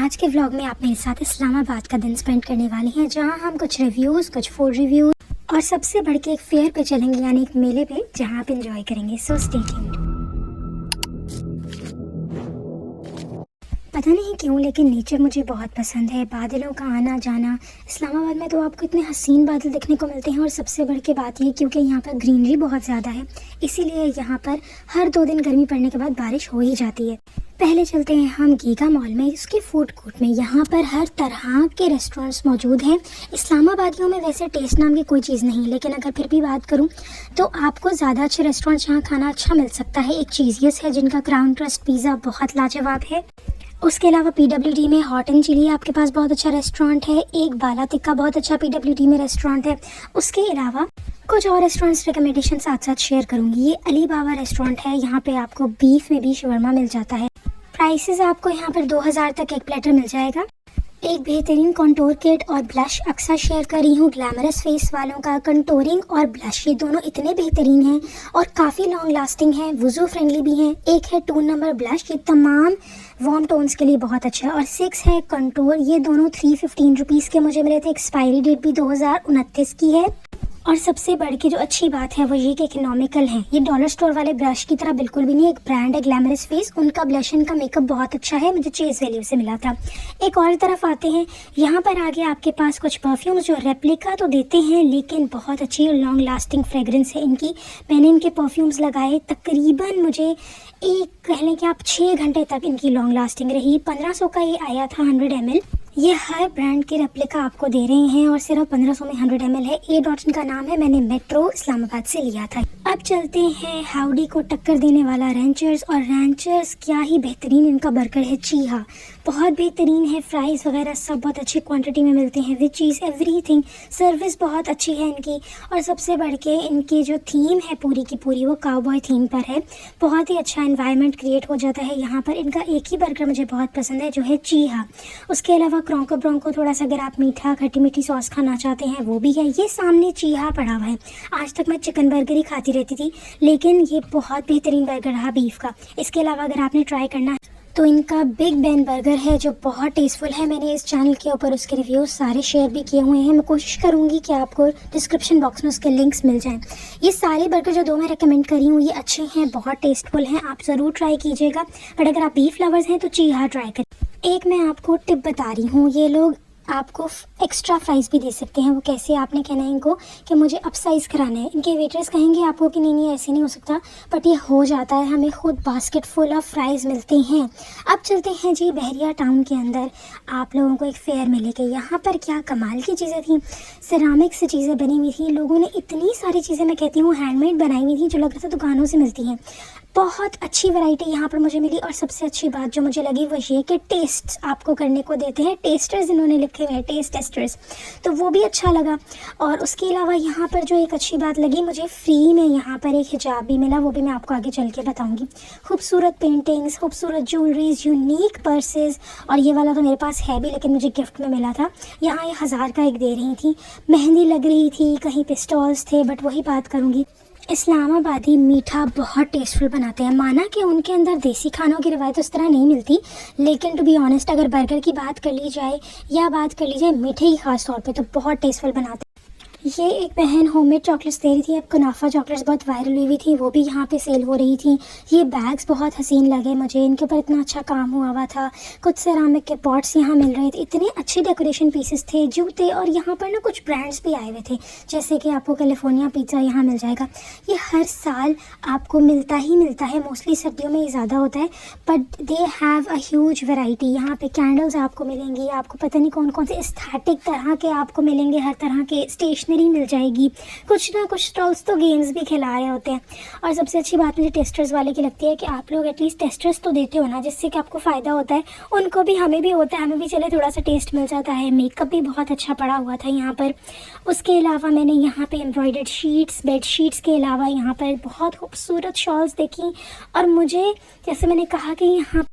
आज के व्लॉग में आप मेरे साथ इस्लामाबाद का दिन स्पेंड करने वाले हैं, जहां हम कुछ रिव्यूज़, कुछ फूड रिव्यूज़ और सबसे बढ़ के एक फेयर पे चलेंगे, यानी एक मेले पे, जहां आप इंजॉय करेंगे। So stay tuned. पता नहीं क्यों, लेकिन नेचर मुझे बहुत पसंद है। बादलों का आना जाना। इस्लामाबाद में तो आपको इतने हसीन बादल देखने को मिलते हैं, और सबसे बढ़ के बात ये, क्योंकि यहाँ पर ग्रीनरी बहुत ज़्यादा है, इसीलिए यहाँ पर हर 2 दिन गर्मी पड़ने के बाद बारिश हो ही जाती है। पहले चलते हैं हम गीगा मॉल में, इसके फूड कोर्ट में। यहाँ पर हर तरह के रेस्टोरेंट्स मौजूद हैं। इस्लामाबादियों में वैसे टेस्ट नाम की कोई चीज़ नहीं, लेकिन अगर फिर भी बात करूँ तो आपको ज़्यादा अच्छे रेस्टोरेंट्स यहाँ खाना अच्छा मिल सकता है। एक चीज़ियस है, जिनका क्राउन ट्रस्ट पिज़्ज़ा बहुत लाजवाब है। उसके अलावा PWD में हॉट एंड चिली आपके पास बहुत अच्छा रेस्टोरेंट है। एक बाला तिक्का बहुत अच्छा PWD में रेस्टोरेंट है। उसके अलावा कुछ और रेस्टोरेंट्स रिकमेंडेशन साथ साथ शेयर करूँगी। ये अली बाबा रेस्टोरेंट है, यहाँ पे आपको बीफ में भी शवरमा मिल जाता है। प्राइसेस आपको यहाँ पर 2000 तक एक प्लेटर मिल जाएगा। एक बेहतरीन कंटूर किट और ब्लश अक्सर शेयर कर रही हूँ ग्लैमरस फेस वालों का। कंटूरिंग और ब्लश ये दोनों इतने बेहतरीन हैं और काफ़ी लॉन्ग लास्टिंग हैं, वुज़ू फ्रेंडली भी हैं। एक है 2 नंबर ब्लश, ये तमाम वार्म टोन्स के लिए बहुत अच्छा है। और 6 है कंटूर, ये दोनों 315 रुपीज़ के मुझे मिले थे। एक्सपायरी डेट भी 2029 की है। और सबसे बढ़ के जो अच्छी बात है वो ये कि इकोनॉमिकल है। ये डॉलर स्टोर वाले ब्रश की तरह बिल्कुल भी नहीं। एक ब्रांड है ग्लैमरस फेस, उनका ब्लश का मेकअप बहुत अच्छा है, मुझे चेज वैल्यू से मिला था। एक और तरफ आते हैं, यहाँ पर आगे आपके पास कुछ परफ्यूम्स जो रेप्लिका तो देते हैं, लेकिन बहुत अच्छी लॉन्ग लास्टिंग फ्रेगरेंस है इनकी। मैंने इनके परफ्यूम्स लगाए, तकरीबन मुझे एक कह लें कि आप 6 घंटे तक इनकी लॉन्ग लास्टिंग रही। 1500 का ये आया था 100 ml। ये हर ब्रांड के रेप्लिका आपको दे रहे हैं और सिर्फ 1500 में 100 ml है। ए डॉट इनका नाम है, मैंने मेट्रो इस्लामाबाद से लिया था। अब चलते हैं हाउडी को टक्कर देने वाला रैंचर्स। और रैंचर्स क्या ही बेहतरीन इनका बर्गर है, चीहा बहुत बेहतरीन है। फ्राइज़ वगैरह सब बहुत अच्छी क्वांटिटी में मिलते हैं, विच चीज़ एवरीथिंग। सर्विस बहुत अच्छी है इनकी। और सबसे बढ़ के इनकी जो थीम है पूरी की पूरी, वो काउबॉय थीम पर है। बहुत ही अच्छा एनवायरनमेंट क्रिएट हो जाता है यहाँ पर। इनका एक ही बर्गर मुझे बहुत पसंद है, जो है चीहा। उसके अलावा क्रोंको ब्रोंको, थोड़ा सा अगर आप मीठा खट्टी मीठी सॉस खाना चाहते हैं वो भी है। ये सामने चीहा पड़ा हुआ है। आज तक मैं चिकन बर्गर ही खाती रहती थी, लेकिन ये बहुत बेहतरीन बर्गर रहा बीफ का। इसके अलावा अगर आपने ट्राई करना है तो इनका बिग बैन बर्गर है, जो बहुत टेस्टफुल है। मैंने इस चैनल के ऊपर उसके रिव्यूज़ सारे शेयर भी किए हुए हैं। मैं कोशिश करूँगी कि आपको डिस्क्रिप्शन बॉक्स में उसके लिंक्स मिल जाएं। ये सारे बर्गर जो 2 मैं रेकमेंड करी हूँ, ये अच्छे हैं, बहुत टेस्टफुल हैं, आप ज़रूर ट्राई कीजिएगा। बट अगर आप बीफ लवर्स हैं तो चीहा ट्राई करें। एक मैं आपको टिप बता रही हूँ, ये लोग आपको एक्स्ट्रा फ्राइज़ भी दे सकते हैं। वो कैसे, आपने कहना है इनको कि मुझे अप साइज़ कराना है। इनके वेटर्स कहेंगे आपको कि नहीं नहीं ऐसे नहीं हो सकता, बट ये हो जाता है। हमें खुद बास्केट फुल ऑफ फ्राइज़ मिलते हैं। अब चलते हैं जी बहरिया टाउन के अंदर, आप लोगों को एक फेयर में लेके। यहाँ पर क्या कमाल की चीज़ें थी, सिरामिक से चीज़ें बनी हुई थी। लोगों ने इतनी सारी चीज़ें, मैं कहती हूँ हैंडमेड बनाई हुई थी, जो लग रहा था दुकानों से मिलती हैं। बहुत अच्छी वैरायटी यहाँ पर मुझे मिली। और सबसे अच्छी बात जो मुझे लगी वो ये कि टेस्ट आपको करने को देते हैं। टेस्टर्स इन्होंने लिखे हुए हैं, टेस्ट टेस्टर्स, तो वो भी अच्छा लगा। और उसके अलावा यहाँ पर जो एक अच्छी बात लगी मुझे, फ्री में यहाँ पर एक हिजाब भी मिला, वो भी मैं आपको आगे चल के बताऊँगी। खूबसूरत पेंटिंग्स, खूबसूरत ज्वेलरीज, यूनिक पर्सेस। और ये वाला तो मेरे पास है भी, लेकिन मुझे गिफ्ट में मिला था। यहाँ ये 1000 का एक दे रही थी। मेहंदी लग रही थी, कहीं पे स्टॉल्स थे, बट वही बात करूँगी, इस्लामाबादी मीठा बहुत टेस्टफुल बनाते हैं। माना कि उनके अंदर देसी खानों की रिवायत उस तरह नहीं मिलती, लेकिन टू बी ऑनेस्ट अगर बर्गर की बात कर ली जाए या बात कर ली जाए मीठे की खास तौर पे, तो बहुत टेस्टफुल बनाते हैं। ये एक बहन होममेड चॉकलेट्स दे रही थी। अब कुनाफा चॉकलेट्स बहुत वायरल हुई थी, वो भी यहाँ पे सेल हो रही थी। ये बैग्स बहुत हसीन लगे मुझे, इनके ऊपर इतना अच्छा काम हुआ था। कुछ सेरामिक के पॉट्स यहाँ मिल रहे थे, इतने अच्छे डेकोरेशन पीसेस थे, जूते। और यहाँ पर ना कुछ ब्रांड्स भी आए हुए थे, जैसे कि आपको कैलिफोर्निया पिज़्ज़ा यहाँ मिल जाएगा। ये हर साल आपको मिलता ही मिलता है, मोस्टली सर्दियों में ये ज़्यादा होता है, but they have a huge variety. यहाँ पे कैंडल्स आपको मिलेंगी, आपको पता नहीं कौन कौन से एस्थेटिक तरह के आपको मिलेंगे, हर तरह के स्टेशनरी मिल जाएगी। कुछ ना कुछ स्टॉल्स तो गेम्स भी खिला रहे होते हैं। और सबसे अच्छी बात मुझे टेस्टर्स वाले की लगती है कि आप लोग एटलीस्ट टेस्टर्स तो देते हो ना, जिससे कि आपको फ़ायदा होता है। उनको भी, हमें भी होता है, हमें भी चले थोड़ा सा टेस्ट मिल जाता है। मेकअप भी बहुत अच्छा पड़ा हुआ था यहाँ पर। उसके अलावा मैंने यहाँ पे एम्ब्रॉयडर्ड शीट्स, बेड शीट्स के अलावा यहाँ पर बहुत खूबसूरत शॉल्स देखी। और मुझे, जैसे मैंने कहा कि यहाँ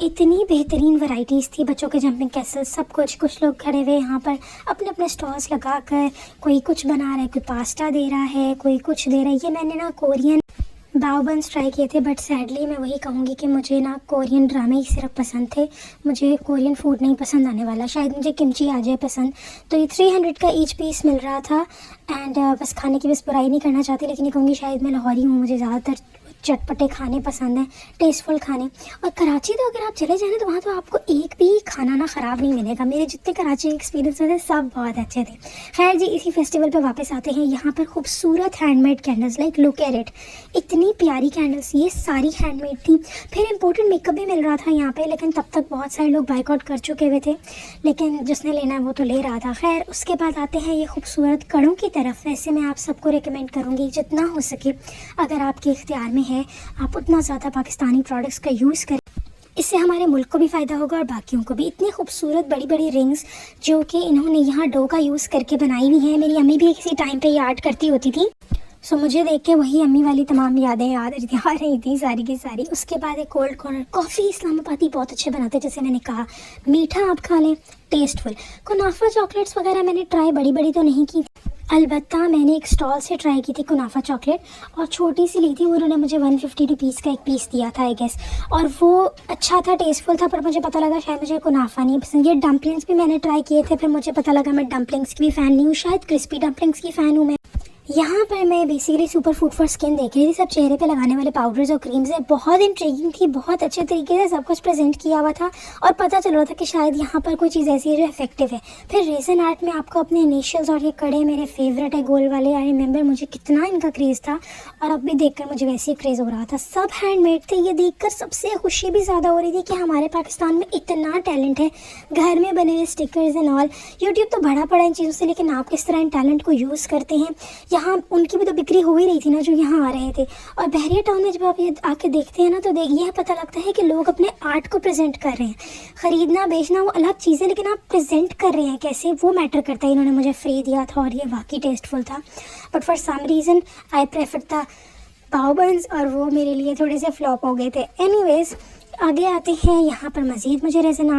इतनी बेहतरीन वैरायटीज़ थी, बच्चों के जंपिंग कैसल, सब कुछ। कुछ लोग खड़े हुए यहाँ पर अपने अपने स्टॉल्स लगाकर, कोई कुछ बना रहा है, कोई पास्ता दे रहा है, कोई कुछ दे रहा है। ये मैंने ना कोरियन बाओ बन्स ट्राई किए थे, बट सैडली मैं वही कहूँगी कि मुझे ना कोरियन ड्रामे ही सिर्फ पसंद थे, मुझे कोरियन फूड नहीं पसंद आने वाला। शायद मुझे किमची आ जाए पसंद। तो ये 300 का ईच पीस मिल रहा था एंड बस खाने की बस बुराई नहीं करना चाहती, लेकिन ये कहूँगी शायद मैं लाहौरी हूँ, मुझे ज़्यादातर चटपटे खाने पसंद हैं, टेस्टफुल खाने। और कराची तो अगर आप चले जाएँ तो वहाँ तो आपको एक भी खाना ना ख़राब नहीं मिलेगा। मेरे जितने कराची एक्सपीरियंस थे सब बहुत अच्छे थे। खैर जी, इसी फेस्टिवल पे वापस आते हैं। यहाँ पर खूबसूरत handmade candles, like look at it, इतनी प्यारी कैंडल्स, ये सारी हैंडमेड थी। फिर इम्पोर्टेंट मेकअप भी मिल रहा था यहाँ पे, लेकिन तब तक बहुत सारे लोग बाइकआउट कर चुके हुए थे, लेकिन जिसने लेना है वो तो ले रहा था। खैर उसके बाद आते हैं ये खूबसूरत कड़ों की तरफ। वैसे मैं आप सबको रिकमेंड करूँगी जितना हो सके, अगर आपके इख्तियार में है, आप उतना ज़्यादा पाकिस्तानी प्रोडक्ट्स का यूज़ करें। इससे हमारे मुल्क को भी फ़ायदा होगा और बाकियों को भी। इतनी खूबसूरत बड़ी बड़ी रिंग्स जो कि इन्होंने यहाँ डो का यूज़ करके बनाई हुई है। मेरी अम्मी भी किसी टाइम पे ये आर्ट करती होती थी, सो मुझे देख के वही अम्मी वाली तमाम यादें याद आ रही थी सारी की सारी। उसके बाद एक कोल्ड कॉर्नर कॉफ़ी, इस्लामाबादी बहुत अच्छे बनाते हैं, जैसे मैंने कहा मीठा आप खा लें, टेस्टफुल। कुनाफा चॉकलेट्स वगैरह मैंने ट्राई बड़ी बड़ी तो नहीं की, अलबत्ता मैंने एक स्टॉल से ट्राई की थी कुनाफा चॉकलेट, और छोटी सी ली थी, उन्होंने मुझे 150 रुपीज़ का एक पीस दिया था आई गेस, और वो अच्छा था, टेस्टफुल था, पर मुझे पता लगा शायद मुझे कुनाफा नहीं पसंद। ये डम्पलिंग्स भी मैंने ट्राई किए थे, फिर मुझे पता लगा मैं डम्पलिंग्स की भी फ़ैन नहीं हूँ, शायद क्रिस्पी डम्पलिंग्स की फ़ैन हूँ मैं। यहाँ पर मैं basically super food for skin देख रही थी, सब चेहरे पे लगाने वाले पाउडर्स और क्रीम्स है, बहुत इंट्रीगिंग थी, बहुत अच्छे तरीके से सब कुछ प्रेजेंट किया हुआ था, और पता चल रहा था कि शायद यहाँ पर कोई चीज़ ऐसी है जो इफेक्टिव है। फिर रेजन आर्ट में आपको अपने इनिशियल्स, और ये कड़े मेरे फेवरेट है गोल वाले, आई रिमेंबर मुझे कितना इनका क्रेज़ था, और अब भी देखकर मुझे वैसे ही क्रेज़ हो रहा था। सब हैंडमेड थे, ये देखकर सबसे खुशी भी ज़्यादा हो रही थी कि हमारे पाकिस्तान में इतना टैलेंट है, घर में बने हुए स्टिकर्स एंड ऑल। यूट्यूब तो भरा पड़ा इन चीज़ों से, लेकिन आप किस तरह इन टैलेंट को यूज़ करते हैं, यहाँ उनकी भी तो बिक्री हो ही रही थी ना जो यहाँ आ रहे थे। और बहरिया टाउन में जब आप ये आके देखते हैं ना, तो ये पता लगता है कि लोग अपने आर्ट को प्रेजेंट कर रहे हैं। ख़रीदना बेचना वो अलग चीज़ है, लेकिन आप प्रेजेंट कर रहे हैं कैसे, वो मैटर करता है। इन्होंने मुझे फ्री दिया था और ये वाकई टेस्टफुल था, but for some reason I prefer the pav buns, और वो मेरे लिए थोड़े से फ्लॉप हो गए थे। एनीवेज़ आगे आते हैं, यहाँ पर मज़ीद मुझे रेज़न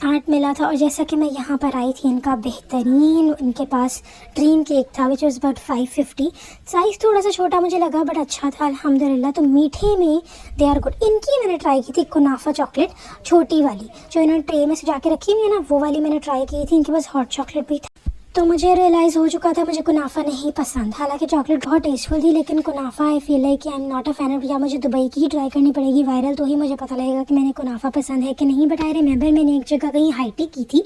आर्ट मिला था, और जैसा कि मैं यहाँ पर आई थी, इनका बेहतरीन, इनके पास ड्रीम केक था विच वॉज़ अबाउट 550। साइज़ थोड़ा सा छोटा मुझे लगा, बट अच्छा था अल्हम्दुलिल्लाह। तो मीठे में दे आर गुड। इनकी मैंने ट्राई की थी कुनाफा चॉकलेट, छोटी वाली जो इन्होंने ट्रे में सजा के रखी हुई है ना, वो वाली मैंने ट्राई की थी। इनके पास हॉट चॉकलेट भी था, तो मुझे रियलाइज़ हो चुका था मुझे कुनाफा नहीं पसंद। हालांकि चॉकलेट बहुत टेस्टफुल थी, लेकिन कुनाफा आई फील लाइक कि आई am not a fan of. या मुझे दुबई की ही ट्राई करनी पड़ेगी वायरल, तो ही मुझे पता लगेगा कि मैंने कुनाफा पसंद है कि नहीं। बट आई रिमेंबर मैंने एक जगह कहीं हाईटी की थी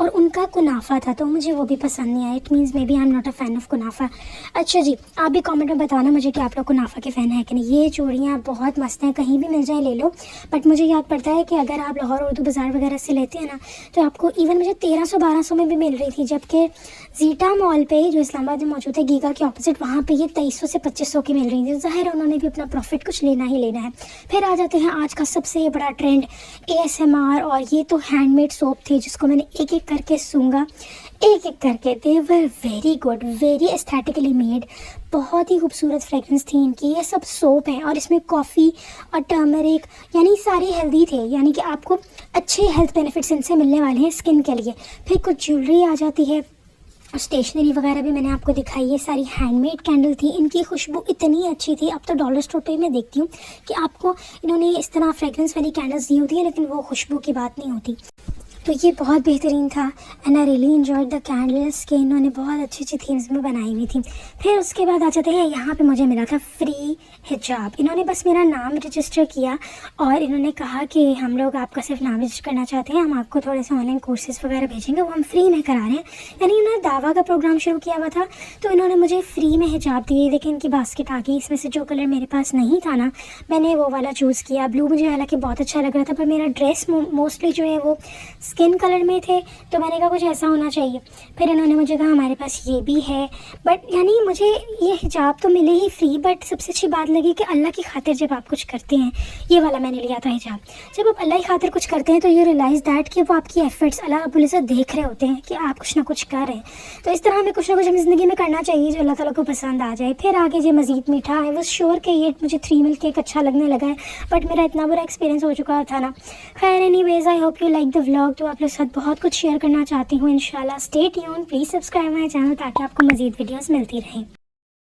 और उनका कुनाफा था, तो मुझे वो भी पसंद नहीं आया। It means maybe I am not a fan of kunafa. अच्छा जी, आप भी कॉमेंट में बताना मुझे कि आप लोग कुनाफा के फ़ैन हैं कि नहीं। ये चूड़ियाँ बहुत मस्त हैं, कहीं भी मिल जाए ले लो, बट मुझे याद पड़ता है कि अगर आप लाहौर उर्दू बाज़ार वगैरह से लेते हैं ना, तो आपको इवन मुझे 1300-1200 में भी मिल रही थी, जबकि जीटा मॉल पे जो इस्लामाबाद में मौजूद है गीगा के ऑपोजिट, वहाँ पे ये 2300 से 2500 की मिल रही थी। ज़ाहिर है उन्होंने भी अपना प्रॉफिट कुछ लेना ही लेना है। फिर आ जाते हैं आज का सबसे बड़ा ट्रेंड, ASMR, और ये तो हैंडमेड सोप थे जिसको मैंने एक एक करके सूंघा, एक एक करके। They were very good, very aesthetically made, बहुत ही खूबसूरत फ्रेगरेंस थी इनकी। ये सब सोप हैं और इसमें कॉफ़ी और टर्मरिक, यानी सारे हेल्दी थे, यानी कि आपको अच्छे हेल्थ बेनिफिट्स इनसे मिलने वाले हैं स्किन के लिए। फिर कुछ ज्वेलरी आ जाती है, स्टेशनरी वगैरह भी मैंने आपको दिखाई। ये सारी हैंडमेड कैंडल थी, इनकी खुशबू इतनी अच्छी थी। अब तो डॉलर स्टोर पे मैं देखती हूँ कि आपको इन्होंने इस तरह फ्रेगरेंस वाली कैंडल्स दी होती है, लेकिन वो खुशबू की बात नहीं होती। तो ये बहुत बेहतरीन था and I really enjoyed the candles के इन्होंने बहुत अच्छी अच्छी थीम्स में बनाई हुई थी। फिर उसके बाद आ जाते हैं, यहाँ पे मुझे मिला था फ्री हिजाब। इन्होंने बस मेरा नाम रजिस्टर किया और इन्होंने कहा कि हम लोग आपका सिर्फ नाम रजिस्टर करना चाहते हैं, हम आपको थोड़े से ऑनलाइन कोर्सेज़ वगैरह भेजेंगे, वो हम फ्री में करा रहे हैं। यानी इन्होंने दावा का प्रोग्राम शुरू किया हुआ था, तो इन्होंने मुझे फ्री में हिजाब दिए। देखिए इनकी बास्केट आ गई, इसमें से जो कलर मेरे पास नहीं था ना, मैंने वो वाला चूज़ किया। ब्लू मुझे हालांकि बहुत अच्छा लग रहा था, पर मेरा ड्रेस मोस्टली जो है वो स्किन कलर में थे, तो मैंने कहा कुछ ऐसा होना चाहिए। फिर इन्होंने मुझे कहा हमारे पास ये भी है, बट यानी मुझे ये हिजाब तो मिले ही फ्री, बट सबसे अच्छी बात लगी कि अल्लाह की खातिर जब आप कुछ करते हैं, ये वाला मैंने लिया था हिजाब। जब आप अल्लाह की खातिर कुछ करते हैं तो यू रियलाइज़ दैट कि वो आपकी एफर्ट्स अल्लाह रब्बुल इज़्ज़त देख रहे होते हैं कि आप कुछ ना कुछ कर रहे हैं। तो इस तरह हमें कुछ ना कुछ अपनी ज़िंदगी में करना चाहिए जो अल्लाह ताला को पसंद आ जाए। फिर आगे जो मज़ीद मीठा है, वो श्योर कि ये मुझे 3 मिल्क केक अच्छा लगने लगा है, बट मेरा इतना बुरा एक्सपीरियंस हो चुका था ना। खैर anyways, I hope you like the vlog. तो आप लोग साथ बहुत कुछ शेयर करना चाहती हूँ इंशाल्लाह। Stay tuned, please subscribe my channel ताकि आपको मज़ीद वीडियोस मिलती रहें।